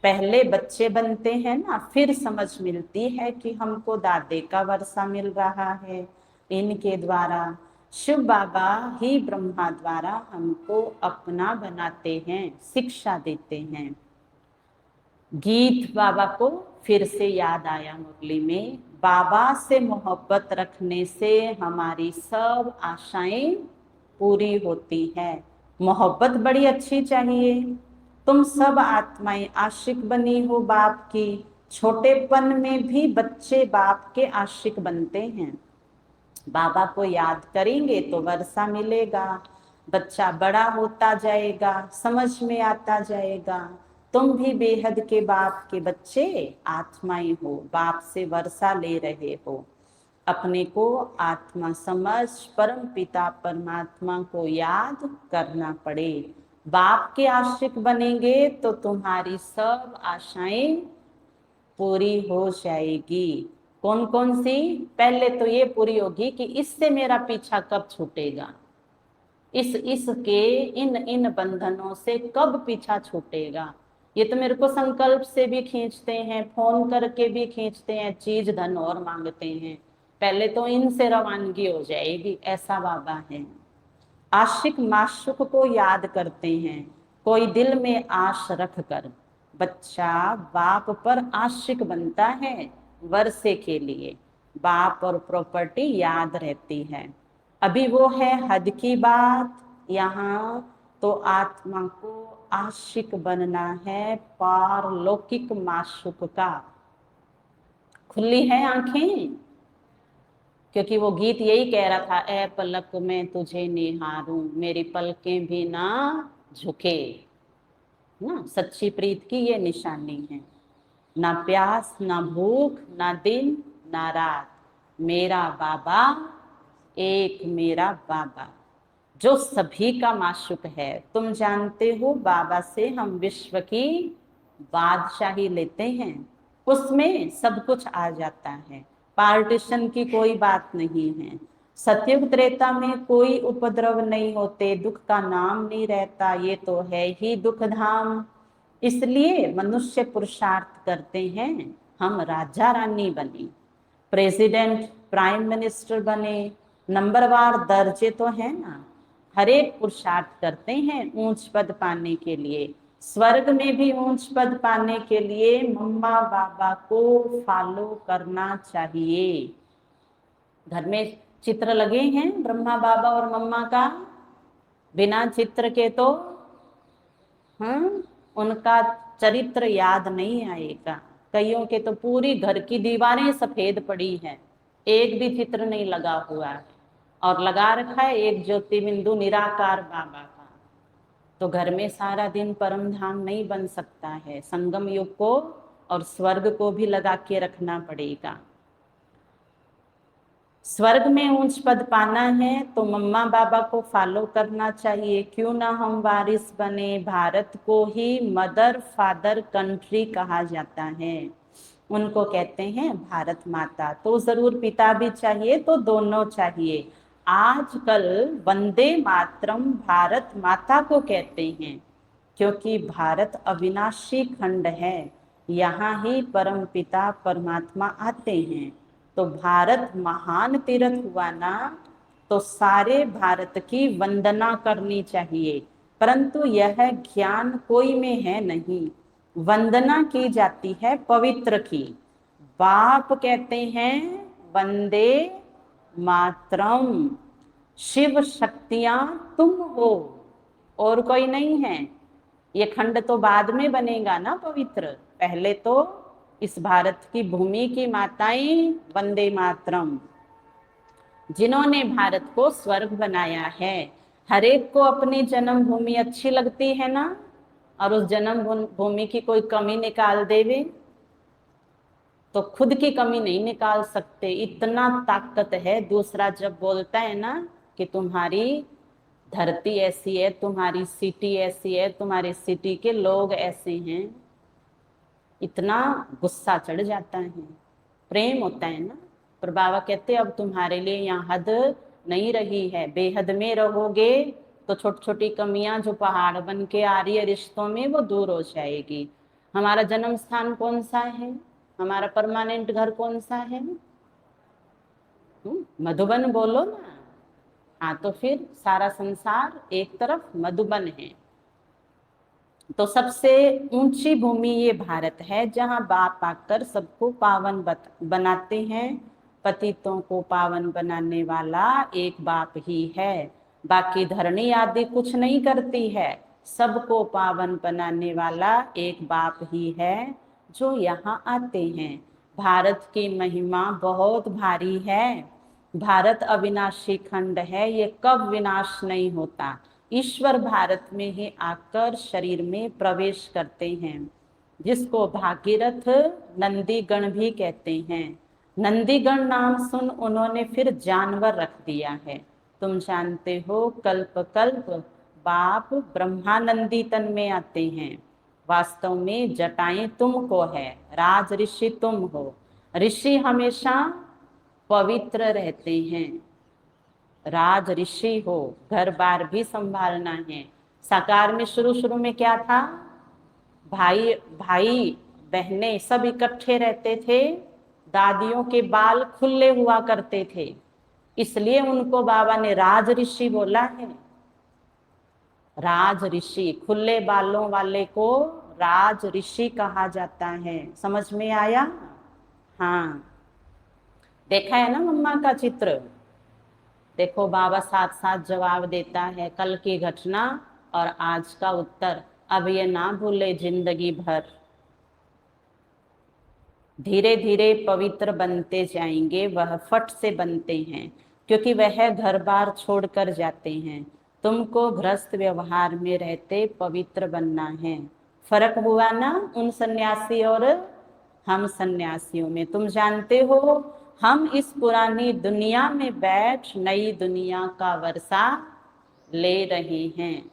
A: पहले बच्चे बनते हैं ना, फिर समझ मिलती है कि हमको दादे का वर्षा मिल रहा है इनके द्वारा। शिव बाबा ही ब्रह्मा द्वारा हमको अपना बनाते हैं, शिक्षा देते हैं। गीत बाबा को फिर से याद आया मुरली में, बाबा से मोहब्बत रखने से हमारी सब आशाएं पूरी होती है। मोहब्बत बड़ी अच्छी चाहिए। तुम सब आत्माएं आशिक बनी हो बाप की। छोटेपन में भी बच्चे बाप के आशिक बनते हैं। बाबा को याद करेंगे तो वर्षा मिलेगा, बच्चा बड़ा होता जाएगा, समझ में आता जाएगा। तुम भी बेहद के बाप के बच्चे आत्माएं हो, बाप से वर्षा ले रहे हो। अपने को आत्मा समझ परम पिता परमात्मा को याद करना पड़े। बाप के आशिक बनेंगे तो तुम्हारी सब आशाएं पूरी हो जाएगी। कौन कौन सी? पहले तो ये पूरी होगी कि इससे मेरा पीछा कब छूटेगा, इसके इन इन बंधनों से कब पीछा छूटेगा। ये तो मेरे को संकल्प से भी खींचते हैं, फोन करके भी खींचते हैं, चीज धन और मांगते हैं। पहले तो इनसे रवानगी हो जाएगी, ऐसा बाबा है। आशिक माशुक को याद करते हैं, कोई दिल में आश रख कर। बच्चा बाप पर आशिक बनता है वर्षे के लिए, बाप और प्रॉपर्टी याद रहती है। अभी वो है हद की बात। यहाँ तो आत्मा को आशिक बनना है पारलौकिक माशुक का। खुली है आंखें, क्योंकि वो गीत यही कह रहा था, ए पलक में तुझे निहारूं, मेरी पलकें भी ना झुके। ना, सच्ची प्रीत की ये निशानी है। ना प्यास ना भूख ना दिन ना रात, मेरा बाबा एक मेरा बाबा, जो सभी का माशुक है। तुम जानते हो बाबा से हम विश्व की बादशाही लेते हैं, उसमें सब कुछ आ जाता है, पार्टीशन की कोई बात नहीं है। सतयुग त्रेता में कोई उपद्रव नहीं होते, दुख का नाम नहीं रहता, ये तो है ही दुख धाम। इसलिए मनुष्य पुरुषार्थ करते हैं हम राजा रानी बने, प्रेसिडेंट प्राइम मिनिस्टर बने, नंबरवार दर्जे तो है ना। हर एक पुरुषार्थ करते हैं ऊंच पद पाने के लिए। स्वर्ग में भी ऊंच पद पाने के लिए मम्मा बाबा को फॉलो करना चाहिए। घर में चित्र लगे हैं ब्रह्मा बाबा और मम्मा का, बिना चित्र के तो उनका चरित्र याद नहीं आएगा। कईयों के तो पूरी घर की दीवारें सफेद पड़ी हैं, एक भी चित्र नहीं लगा हुआ है, और लगा रखा है एक ज्योति बिंदु निराकार बाबा का। तो घर में सारा दिन परम धाम नहीं बन सकता है, संगम युग को और स्वर्ग को भी लगा के रखना पड़ेगा। स्वर्ग में ऊंच पद पाना है तो मम्मा बाबा को फॉलो करना चाहिए। क्यों ना हम वारिस बने, भारत को ही मदर फादर कंट्री कहा जाता है, उनको कहते हैं भारत माता। तो जरूर पिता भी चाहिए, तो दोनों चाहिए। आजकल वंदे मातरम भारत माता को कहते हैं, क्योंकि भारत अविनाशी खंड है, यहाँ ही परम पिता परमात्मा आते हैं। तो भारत महान तीर्थ हुआ ना, तो सारे भारत की वंदना करनी चाहिए। परंतु यह ज्ञान कोई में है नहीं, वंदना की जाती है पवित्र की। बाप कहते हैं वंदे मातरम, शिव शक्तियां तुम हो, और कोई नहीं है। ये खंड तो बाद में बनेगा ना पवित्र, पहले तो इस भारत की भूमि की माताएं वंदे मातरम, जिन्होंने भारत को स्वर्ग बनाया है। हर एक को अपनी जन्मभूमि अच्छी लगती है ना, और उस जन्म भूमि की कोई कमी निकाल देवे तो खुद की कमी नहीं निकाल सकते, इतना ताकत है। दूसरा जब बोलता है ना कि तुम्हारी धरती ऐसी है, तुम्हारी सिटी ऐसी है, तुम्हारे सिटी के लोग ऐसे हैं, इतना गुस्सा चढ़ जाता है, प्रेम होता है ना। पर बाबा कहते अब तुम्हारे लिए यहाँ हद नहीं रही है, बेहद में रहोगे तो छोटी छोटी कमियां जो पहाड़ बन के आ रही है रिश्तों में, वो दूर हो जाएगी। हमारा जन्म स्थान कौन सा है, हमारा परमानेंट घर कौन सा है? मधुबन बोलो ना। हाँ, तो फिर सारा संसार एक तरफ मधुबन है। तो सबसे ऊंची भूमि ये भारत है, जहाँ बाप आकर सबको पावन बनाते हैं। पतितों को पावन बनाने वाला एक बाप ही है, बाकी धरणी आदि कुछ नहीं करती है। सबको पावन बनाने वाला एक बाप ही है जो यहाँ आते हैं। भारत की महिमा बहुत भारी है। भारत अविनाशी खंड है, ये कब विनाश नहीं होता। ईश्वर भारत में ही आकर शरीर में प्रवेश करते हैं, जिसको भागीरथ नंदीगण भी कहते हैं। नंदीगण नाम सुन उन्होंने फिर जानवर रख दिया है। तुम जानते हो कल्प कल्प बाप ब्रह्मानंदी तन में आते हैं। वास्तव में जटाएं तुमको है, राज ऋषि तुम हो। ऋषि हमेशा पवित्र रहते हैं, राज ऋषि हो, घर बार भी संभालना है। साकार में शुरू शुरू में क्या था, भाई भाई बहनें सब इकट्ठे रहते थे, दादियों के बाल खुले हुआ करते थे, इसलिए उनको बाबा ने राज ऋषि बोला है। राज ऋषि, खुले बालों वाले को राज ऋषि कहा जाता है। समझ में आया? हाँ, देखा है ना मम्मा का चित्र। देखो बाबा साथ साथ जवाब देता है, कल की घटना और आज का उत्तर। अब ये ना भूले जिंदगी भर। धीरे धीरे पवित्र बनते जाएंगे, वह फट से बनते हैं, क्योंकि वह घर बार छोड़कर जाते हैं। तुमको गृहस्थ व्यवहार में रहते पवित्र बनना है। फर्क हुआ ना उन सन्यासी और हम सन्यासियों में। तुम जानते हो हम इस पुरानी दुनिया में बैठ नई दुनिया का वर्षा ले रहे हैं।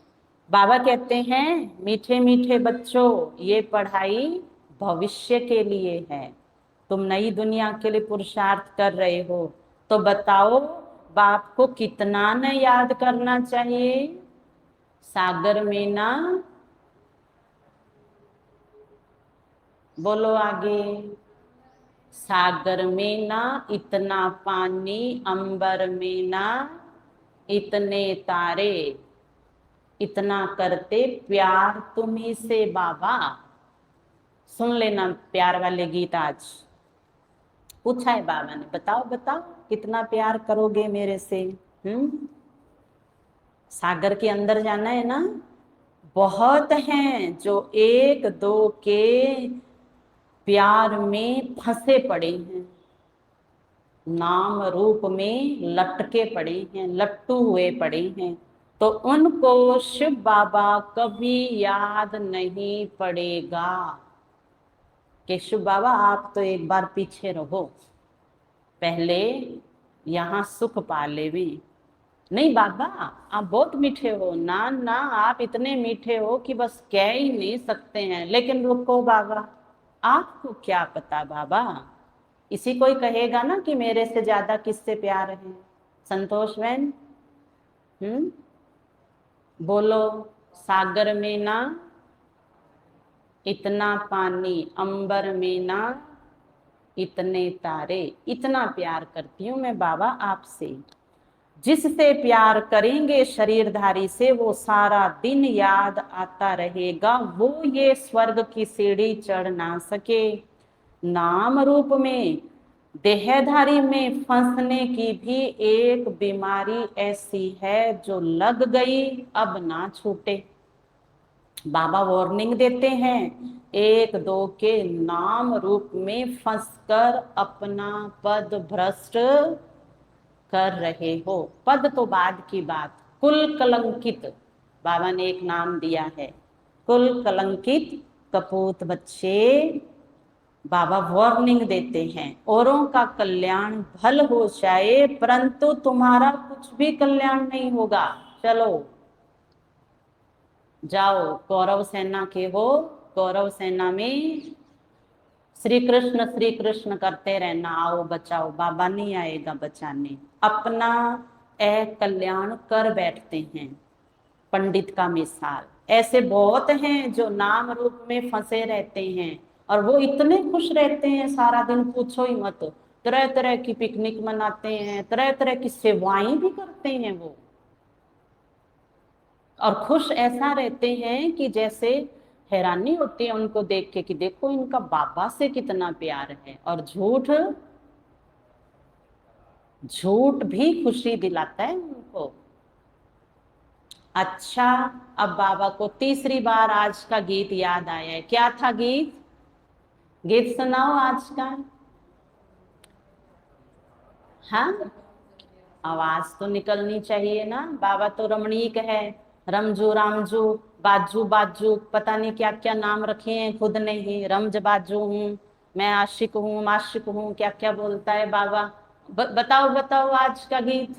A: बाबा कहते हैं मीठे मीठे बच्चों, ये पढ़ाई भविष्य के लिए है। तुम नई दुनिया के लिए पुरुषार्थ कर रहे हो, तो बताओ बाप को कितना न याद करना चाहिए। सागर में ना, बोलो आगे। सागर में ना इतना पानी, अंबर में ना इतने तारे, इतना करते प्यार तुम्ही से बाबा। सुन लेना प्यार वाले गीत। आज पूछा है बाबा ने, बताओ बताओ कितना प्यार करोगे मेरे से। सागर के अंदर जाना है ना। बहुत हैं जो एक दो के प्यार में फंसे पड़े हैं, नाम रूप में लटके पड़े हैं, लट्टू हुए पड़े हैं। तो उनको शिव बाबा कभी याद नहीं पड़ेगा कि शिव बाबा आप तो एक बार पीछे रहो, पहले यहाँ सुख पा ले भी। नहीं बाबा आप बहुत मीठे हो, ना ना आप इतने मीठे हो कि बस कह ही नहीं सकते हैं। लेकिन रुको बाबा, आपको क्या पता बाबा, इसी कोई कहेगा ना कि मेरे से ज्यादा किससे प्यार है। संतोष बहन, बोलो। सागर में ना इतना पानी, अंबर में ना इतने तारे, इतना प्यार करती हूं मैं बाबा आपसे। जिससे प्यार करेंगे शरीरधारी से, वो सारा दिन याद आता रहेगा, वो ये स्वर्ग की सीढ़ी चढ़ ना सके। नाम रूप में देहधारी में फंसने की भी एक बीमारी ऐसी है, जो लग गई अब ना छूटे। बाबा वार्निंग देते हैं, एक दो के नाम रूप में फंसकर अपना पद भ्रष्ट कर रहे हो। पद तो बाद की बात, कुल कलंकित बाबा ने एक नाम दिया है, कुल कलंकित कपूत बच्चे। बाबा वार्निंग देते हैं, औरों का कल्याण भल हो जाए परंतु तुम्हारा कुछ भी कल्याण नहीं होगा। चलो जाओ, कौरव सेना के हो, कौरव सेना में श्री कृष्ण करते रहना, आओ बचाओ। बाबा नहीं आएगा बचाने, अपना कल्याण कर बैठते हैं। पंडित का मिसाल ऐसे बहुत हैं जो नाम रूप में फंसे रहते हैं, और वो इतने खुश रहते हैं सारा दिन, पूछो ही मत। तरह तरह की पिकनिक मनाते हैं, तरह तरह की सेवाएं भी करते हैं वो, और खुश ऐसा रहते हैं कि जैसे हैरानी होती है उनको देख के कि देखो इनका बाबा से कितना प्यार है। और झूठ, झूठ भी खुशी दिलाता है उनको। अच्छा, अब बाबा को तीसरी बार आज का गीत याद आया है। क्या था गीत? गीत सुनाओ आज का। हाँ, आवाज तो निकलनी चाहिए ना। बाबा तो रमणीक है, रमजू रामजू बाजू बाजू, पता नहीं क्या क्या नाम रखे हैं खुद ने ही। रमज बाजू हूँ, मैं आशिक हूँ, माशिक हूँ, क्या क्या बोलता है बाबा। बताओ बताओ आज का गीत।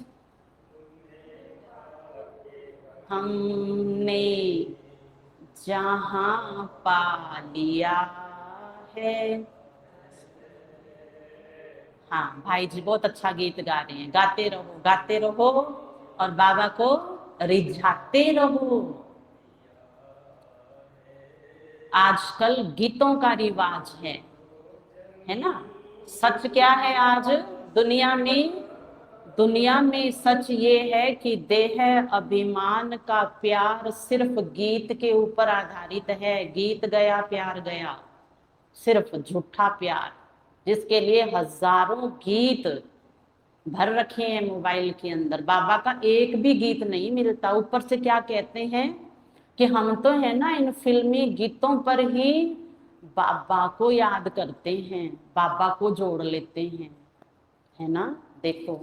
A: हमने जहां पा लिया है। हाँ भाई जी बहुत अच्छा गीत गा रहे हैं, गाते रहो गाते रहो, और बाबा को रिझाते रहो। आजकल गीतों का रिवाज है ना। सच क्या है आज दुनिया में? दुनिया में सच ये है कि देह अभिमान का प्यार सिर्फ गीत के ऊपर आधारित है। गीत गया प्यार गया, सिर्फ झूठा प्यार, जिसके लिए हजारों गीत भर रखे हैं मोबाइल के अंदर। बाबा का एक भी गीत नहीं मिलता। ऊपर से क्या कहते हैं कि हम तो है ना इन फिल्मी गीतों पर ही बाबा को याद करते हैं, बाबा को जोड़ लेते हैं, है ना। देखो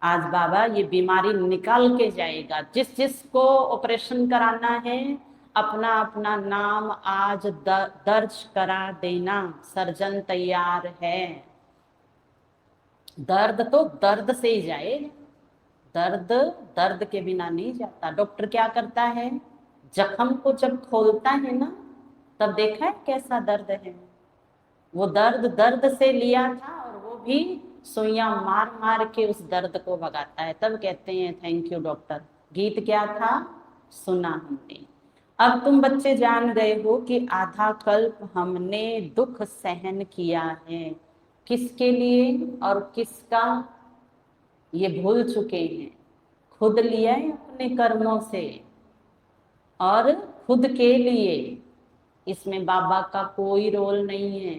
A: आज बाबा ये बीमारी निकाल के जाएगा। जिस जिस को ऑपरेशन कराना है अपना अपना नाम आज दर्ज करा देना, सर्जन तैयार है। दर्द तो दर्द से ही जाए, दर्द दर्द के बिना नहीं जाता। डॉक्टर क्या करता है, जख्म को जब खोलता है ना, तब देखा है कैसा दर्द है। वो दर्द दर्द से लिया था और वो भी सुइयां मार मार के उस दर्द को भगाता है। तब कहते हैं थैंक यू डॉक्टर। गीत क्या था, सुना हमने। अब तुम बच्चे जान गए हो कि आधा कल्प हमने दुख सहन किया है। किसके लिए और किसका, ये भूल चुके हैं। खुद लिया है अपने कर्मों से और खुद के लिए। इसमें बाबा का कोई रोल नहीं है।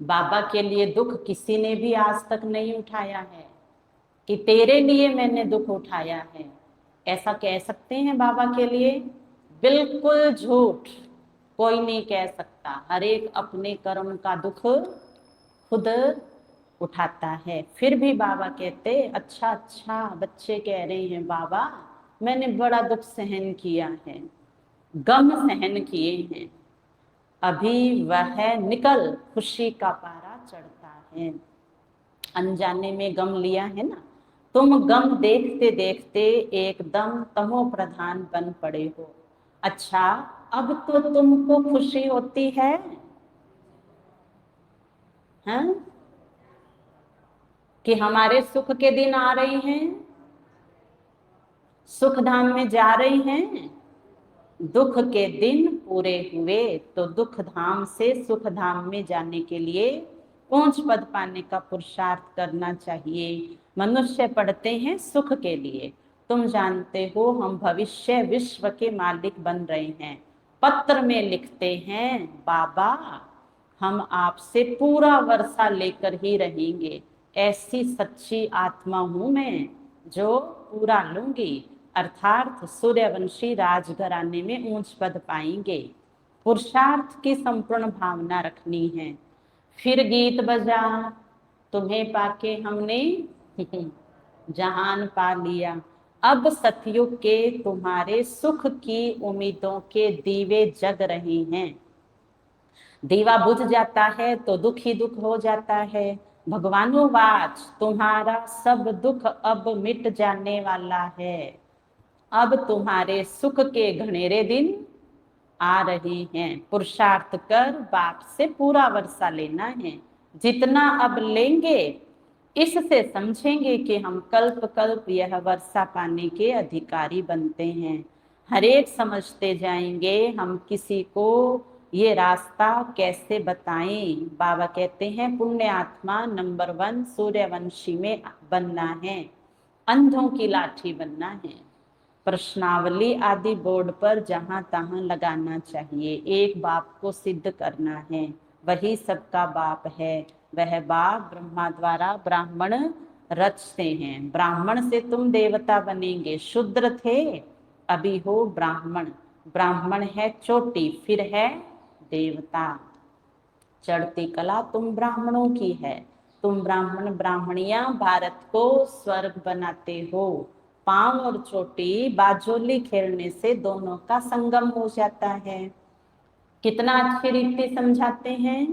A: बाबा के लिए दुख किसी ने भी आज तक नहीं उठाया है कि तेरे लिए मैंने दुख उठाया है, ऐसा कह सकते हैं बाबा के लिए? बिल्कुल झूठ, कोई नहीं कह सकता। हर एक अपने कर्म का दुख खुद उठाता है। फिर भी बाबा कहते अच्छा अच्छा, बच्चे कह रहे हैं बाबा मैंने बड़ा दुख सहन किया है, गम सहन किए हैं, अभी वह निकल खुशी का पारा चढ़ता है। अनजाने में गम लिया है ना, तुम गम देखते देखते एकदम तमो प्रधान बन पड़े हो। अच्छा, अब तो तुमको खुशी होती है, हैं? कि हमारे सुख के दिन आ रहे हैं, सुख धाम में जा रही हैं। दुख के दिन पूरे हुए तो दुख धाम से सुख धाम में जाने के लिए ऊंच पद पाने का पुरुषार्थ करना चाहिए। मनुष्य पढ़ते हैं सुख के लिए। तुम जानते हो हम भविष्य विश्व के मालिक बन रहे हैं। पत्र में लिखते हैं बाबा हम आपसे पूरा वर्षा लेकर ही रहेंगे। ऐसी सच्ची आत्मा हूं मैं जो पूरा लूंगी, अर्थात सूर्यवंशी राजघराने में ऊंच पद पाएंगे। पुरुषार्थ की संपूर्ण भावना रखनी है। फिर गीत बजा, तुम्हें पाके हमने जहान पा लिया। अब सतयुग के तुम्हारे सुख की उम्मीदों के दीवे जग रहे हैं। दीवा बुझ जाता है तो दुख ही दुख हो जाता है। भगवानुवाच तुम्हारा सब दुख अब मिट जाने वाला है। अब तुम्हारे सुख के घनेरे दिन आ रहे हैं। पुरुषार्थ कर बाप से पूरा वर्षा लेना है। जितना अब लेंगे इससे समझेंगे कि हम कल्प कल्प यह वर्षा पाने के अधिकारी बनते हैं। हर एक समझते जाएंगे हम किसी को ये रास्ता कैसे बताएं। बाबा कहते हैं पुण्य आत्मा नंबर 1 सूर्यवंशी में बनना है, अंधों की लाठी बनना है। प्रश्नावली आदि बोर्ड पर जहां तहां लगाना चाहिए। एक बाप को सिद्ध करना है, वही सबका बाप है। वह बाप ब्रह्मा द्वारा ब्राह्मण रचते हैं। ब्राह्मण से तुम देवता बनेंगे। शूद्र थे, अभी हो ब्राह्मण। ब्राह्मण है चोटी, फिर है देवता। चढ़ती कला तुम ब्राह्मणों की है। तुम ब्राह्मण ब्राह्मणियां भारत को स्वर्ग बनाते हो। पांव और चोटी बाजोली खेलने से दोनों का संगम हो जाता है। कितना अच्छी रीति समझाते हैं।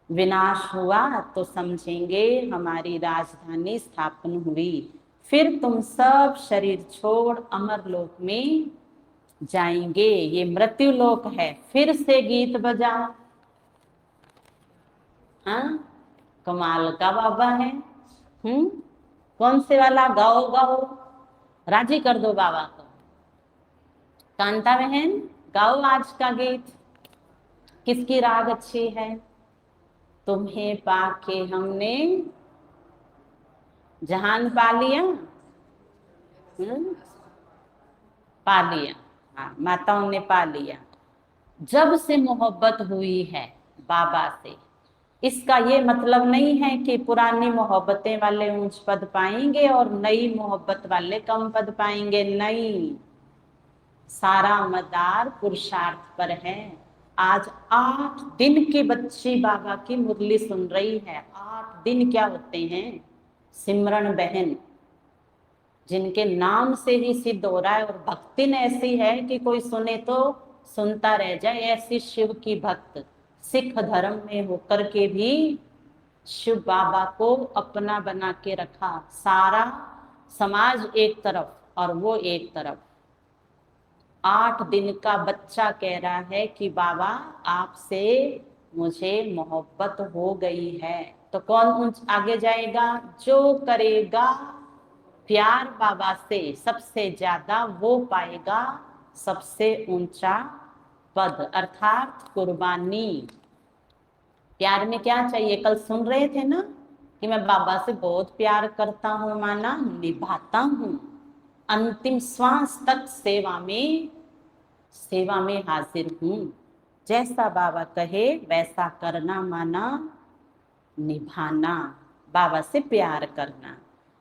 A: विनाश हुआ तो समझेंगे हमारी राजधानी स्थापन हुई। फिर तुम सब शरीर छोड़ अमर लोक में जाएंगे। ये मृत्यु लोक है। फिर से गीत बजा। हाँ, कमाल का बाबा है। कौन से वाला, गाओ गाओ, राजी कर दो बाबा को। कांता बहन गाओ आज का गीत। किसकी राग अच्छी है? तुम्हें पाके हमने जहान पा लिया। पा लिया, हाँ माताओं ने पा लिया। जब से मोहब्बत हुई है बाबा से, इसका ये मतलब नहीं है कि पुरानी मोहब्बतें वाले ऊंच पद पाएंगे और नई मोहब्बत वाले कम पद पाएंगे। नहीं, सारा मदार पुरुषार्थ पर है। आज 8 दिन की बच्ची बाबा की मुरली सुन रही है। 8 दिन क्या होते हैं सिमरन बहन? जिनके नाम से ही सिद्ध हो रहा है। और भक्ति ऐसी है कि कोई सुने तो सुनता रह जाए। ऐसी शिव की भक्त, सिख धर्म में होकर के भी शिव बाबा को अपना बना के रखा। सारा समाज एक तरफ और वो एक तरफ। 8 दिन का बच्चा कह रहा है कि बाबा आपसे मुझे मोहब्बत हो गई है। तो कौन आगे जाएगा? जो करेगा प्यार बाबा से सबसे ज्यादा, वो पाएगा सबसे ऊंचा पद, अर्थात कुर्बानी। प्यार में क्या चाहिए? कल सुन रहे थे ना कि मैं बाबा से बहुत प्यार करता हूं, माना निभाता हूं, अंतिम श्वास तक सेवा में हाजिर हूं। जैसा बाबा कहे वैसा करना, माना निभाना, बाबा से प्यार करना।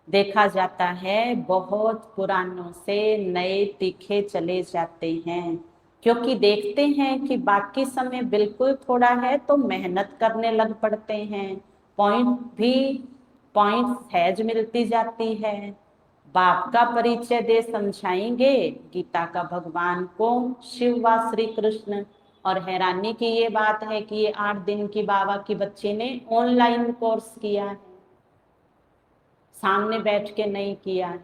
A: देखा जाता है बहुत पुरानों से नए तीखे चले जाते हैं, क्योंकि देखते हैं कि बाकी समय बिल्कुल थोड़ा है तो मेहनत करने लग पड़ते हैं। पॉइंट सहज मिलती जाती है। बाप का परिचय दे समझाएंगे गीता का भगवान को, शिव व श्री कृष्ण। और हैरानी की ये बात है कि ये 8 दिन की बाबा की बच्ची ने ऑनलाइन कोर्स किया है, सामने बैठ के नहीं किया है।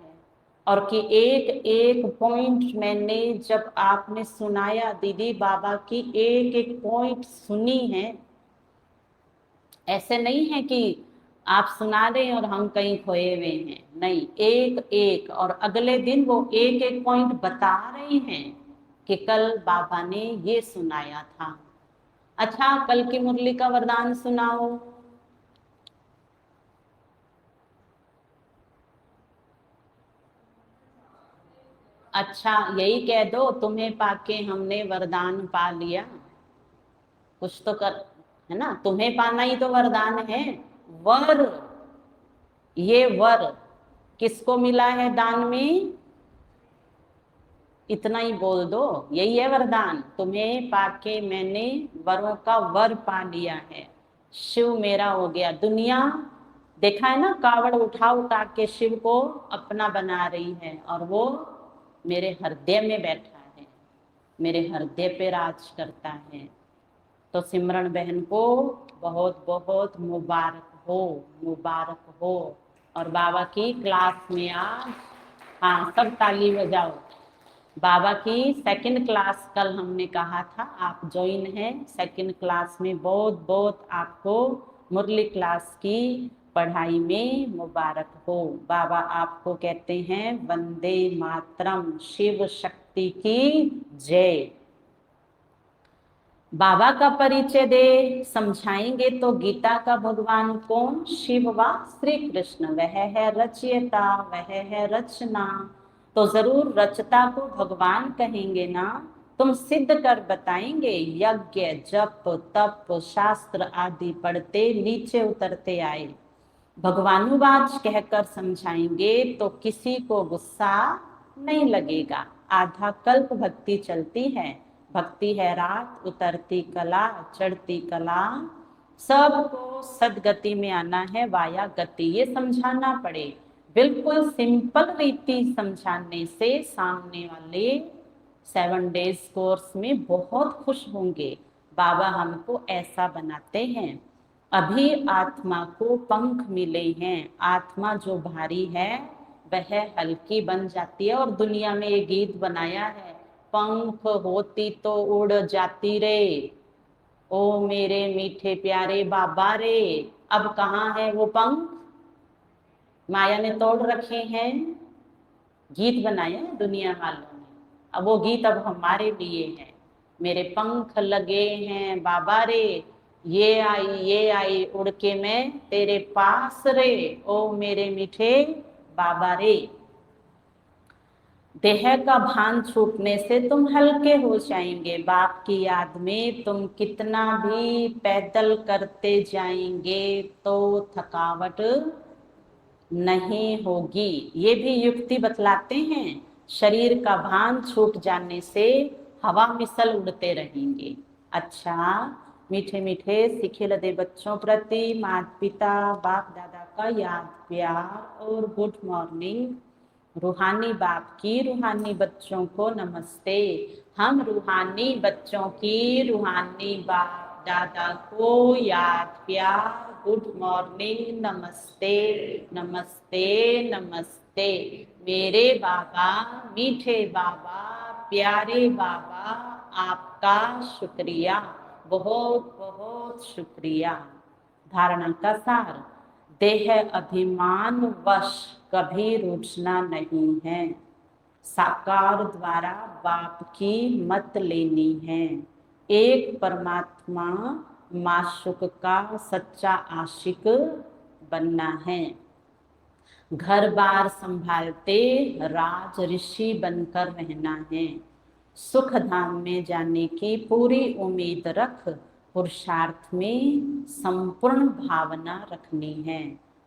A: और कि एक एक पॉइंट मैंने जब आपने सुनाया दीदी, बाबा की एक एक पॉइंट सुनी है। ऐसे नहीं है कि आप सुना रहे हैं और हम कहीं खोए हुए हैं, नहीं, एक एक। और अगले दिन वो एक एक पॉइंट बता रहे हैं कि कल बाबा ने ये सुनाया था। अच्छा, कल की मुरली का वरदान सुनाओ। अच्छा, यही कह दो तुम्हें पाके हमने वरदान पा लिया। कुछ तो कर, है ना? तुम्हें पाना ही तो वरदान है। वर, ये वर किसको मिला है दान में? इतना ही बोल दो, यही है वरदान। तुम्हें पाके मैंने वरों का वर पा लिया है, शिव मेरा हो गया। दुनिया देखा है ना, कावड़ उठा उठा के शिव को अपना बना रही है, और वो मेरे हृदय में बैठा है, मेरे हृदय पे राज करता है। तो सिमरन बहन को बहुत बहुत मुबारक हो, मुबारक हो। और बाबा की क्लास में आज, हाँ सब ताली बजाओ। बाबा की सेकंड क्लास कल हमने कहा था, आप ज्वाइन हैं सेकंड क्लास में। बहुत बहुत आपको मुरली क्लास की पढ़ाई में मुबारक हो। बाबा आपको कहते हैं वंदे मातरम, शिव शक्ति की जय। बाबा का परिचय दे समझाएंगे तो गीता का भगवान कौन? शिव व श्री कृष्ण। वह है रचयिता, वह है रचना। तो जरूर रचता को भगवान कहेंगे ना। तुम सिद्ध कर बताएंगे, यज्ञ जप तप शास्त्र आदि पढ़ते नीचे उतरते आए। भगवानुवाच कहकर समझाएंगे तो किसी को गुस्सा नहीं लगेगा। आधा कल्प भक्ति चलती है। भक्ति है रात, उतरती कला, चढ़ती कला। सबको सदगति में आना है, वाया गति ये समझाना पड़े। बिल्कुल सिंपल रीति समझाने से सामने वाले 7 डेज कोर्स में बहुत खुश होंगे। बाबा हमको ऐसा बनाते हैं। अभी आत्मा को पंख मिले हैं। आत्मा जो भारी है वह हल्की बन जाती है। और दुनिया में ये गीत बनाया है, पंख होती तो उड़ जाती रे, ओ मेरे मीठे प्यारे बाबा रे। अब कहाँ है वो पंख? माया ने तोड़ रखे हैं। गीत बनाया है दुनिया वालों ने, अब वो गीत अब हमारे लिए है। मेरे पंख लगे हैं बाबा रे, ये आई उड़ के मैं तेरे पास रे, ओ मेरे मीठे बाबा रे। देह का भान छूटने से तुम हल्के हो जाएंगे। बाप की याद में तुम कितना भी पैदल करते जाएंगे तो थकावट नहीं होगी। ये भी युक्ति बतलाते हैं। शरीर का भान छूट जाने से हवा मिसल उड़ते रहेंगे। अच्छा, मीठे मीठे सीखे लदे बच्चों प्रति माता पिता बाप दादा का याद प्यार और गुड मॉर्निंग। रूहानी बाप की रूहानी बच्चों को नमस्ते। हम रूहानी बच्चों की रूहानी बाप दादा को याद प्यार गुड मॉर्निंग नमस्ते नमस्ते नमस्ते। मेरे बाबा मीठे बाबा प्यारे बाबा आपका शुक्रिया, बहुत बहुत शुक्रिया। धारणा का सार, देह अभिमान वश कभी रूठना नहीं है। साकार द्वारा बाप की मत लेनी है। एक परमात्मा माशुक का सच्चा आशिक बनना है। घर बार संभालते राज ऋषि बनकर रहना है। सुख धाम में जाने की पूरी उम्मीद रख पुरुषार्थ में संपूर्ण भावना रखनी है।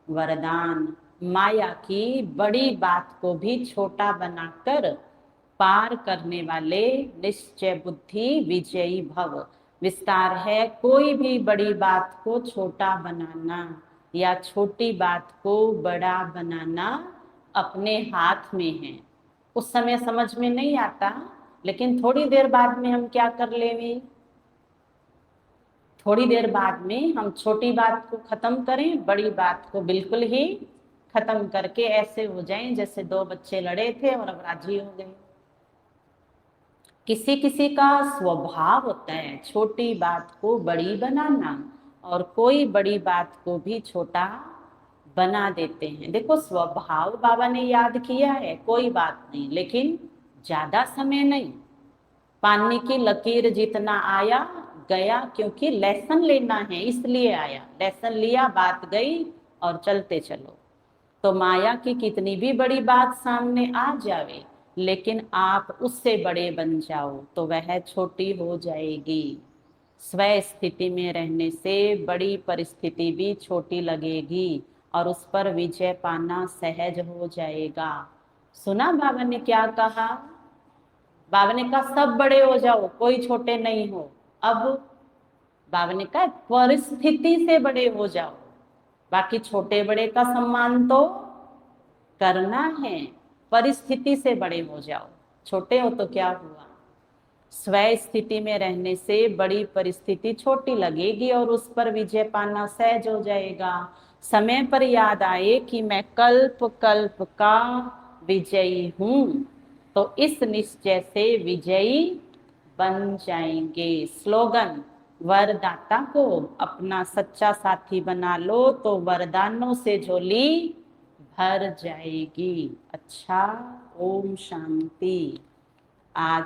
A: वरदान, माया की बड़ी बात को भी छोटा बनाकर पार करने वाले निश्चय बुद्धि विजयी भव। विस्तार है, कोई भी बड़ी बात को छोटा बनाना या छोटी बात को बड़ा बनाना अपने हाथ में है। उस समय समझ में नहीं आता, लेकिन थोड़ी देर बाद में हम क्या कर लेंगे, थोड़ी देर बाद में हम छोटी बात को खत्म करें, बड़ी बात को बिल्कुल ही खत्म करके ऐसे हो जाएं जैसे दो बच्चे लड़े थे और अब राजी हो गए। किसी किसी का स्वभाव होता है छोटी बात को बड़ी बनाना, और कोई बड़ी बात को भी छोटा बना देते हैं। देखो स्वभाव बाबा ने याद किया है, कोई बात नहीं, लेकिन ज्यादा समय नहीं। पानी की लकीर जितना आया गया, क्योंकि लेसन लेना है इसलिए आया। लेसन लिया, बात गई और चलते चलो। तो माया की कितनी भी बड़ी बात सामने आ जावे, लेकिन आप उससे बड़े बन जाओ तो वह छोटी हो जाएगी। स्व स्थिति में रहने से बड़ी परिस्थिति भी छोटी लगेगी और उस पर विजय पाना सहज हो जाएगा। सुना बाबा ने क्या कहा? बाबा ने कहा सब बड़े हो जाओ, कोई छोटे नहीं हो। अब बाबा ने कहा परिस्थिति से बड़े हो जाओ, बाकी छोटे बड़े का सम्मान तो करना है। परिस्थिति से बड़े हो जाओ, छोटे हो तो क्या हुआ। स्व स्थिति में रहने से बड़ी परिस्थिति छोटी लगेगी और उस पर विजय पाना सहज हो जाएगा। समय पर याद आए कि मैं कल्प कल्प का विजयी हूँ, तो इस निश्चय से विजयी बन जाएंगे। स्लोगन, वरदाता को अपना सच्चा साथी बना लो तो वरदानों से झोली भर जाएगी। अच्छा, ओम शांति। आज